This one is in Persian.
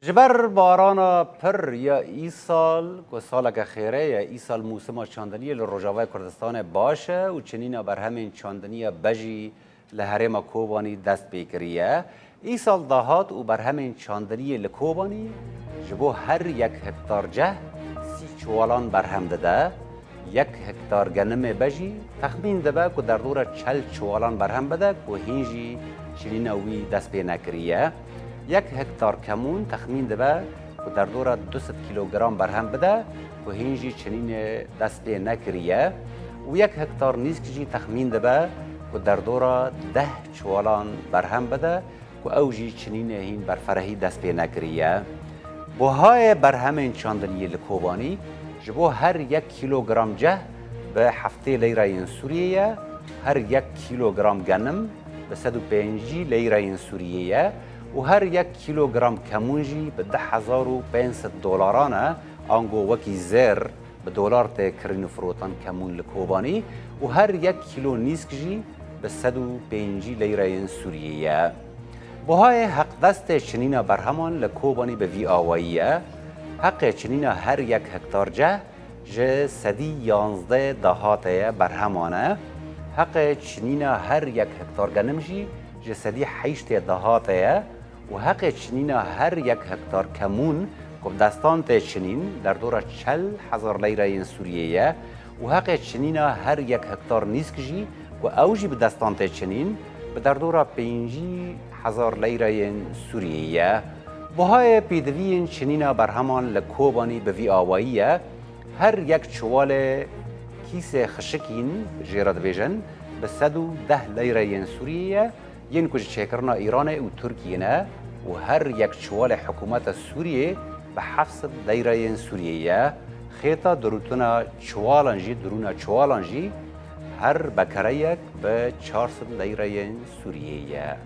جبر بارانا پر یا ای سال که سال که خیره یا ای سال موسم چاندنی لروجاوای کردستان باشه و چنین بر همین چاندنی بجی لحرم کوبانی دست بکریه ای سال دهات و بر همین چاندنی لکوبانی جبو هر یک هکتار جه 30 چوالان بر هم داده 1 هکتار گنم بجی تخمین دبه که در دور 40 چوالان بر هم بده که هینجی چنین اوی دست بی نکریه 1 هکتار کمون تخمین دبه که در دور 200 کیلوگرم بر هم بده که هینجی چنین دست بی نکریه و 1 هکتار نیسکجی تخمین دبه که در دور 10 چوالان بر هم بده که اوجی چنین هین بر فرهی دست بی نکریه بوهای بر همین چاندنی لکوبانی جبو هر 1 کیلوگرم جه به 7 لیره سوریه هر 1 کیلوگرم گنم به 105 لیره سوریه و هر 1 کیلوگرم کمونجی به 10500 دلارانه آنگو وکی زر به دلار تکرین فروتان کمون لکوبانی و هر 1 کیلو نیسکجی به 105 لیره سوریه بوهای حق دست چنین برهمان لکوبانی به وی آوائیه حق چنین هر 1 هکتار جه جه 111 دهاته برهمانه حق چنین هر 1 هکتار گنمجی جه 108 دهاته و حق چنین هر 1 هکتار کمون که دستان ته چنین در دور 40,000 لیره سوریه و حق چنین هر 1 هکتار نیسکجی که اوجی به دستان ته چنین به در دور 50,000 لیره سوریه بوهای پیدوین چنین برهمان لکوبانی به وی آوائیه هر 1 چوال کیس خشکین جیراد بیجن به 110 لیره سوریه ین کج چکرنا ایران و ترکیه نه و هر 1 چوال حکومت سوریه به 700 لیره سوریه خیطا دروتنا چوالانجی هر بکره یک به 400 لیره سوریه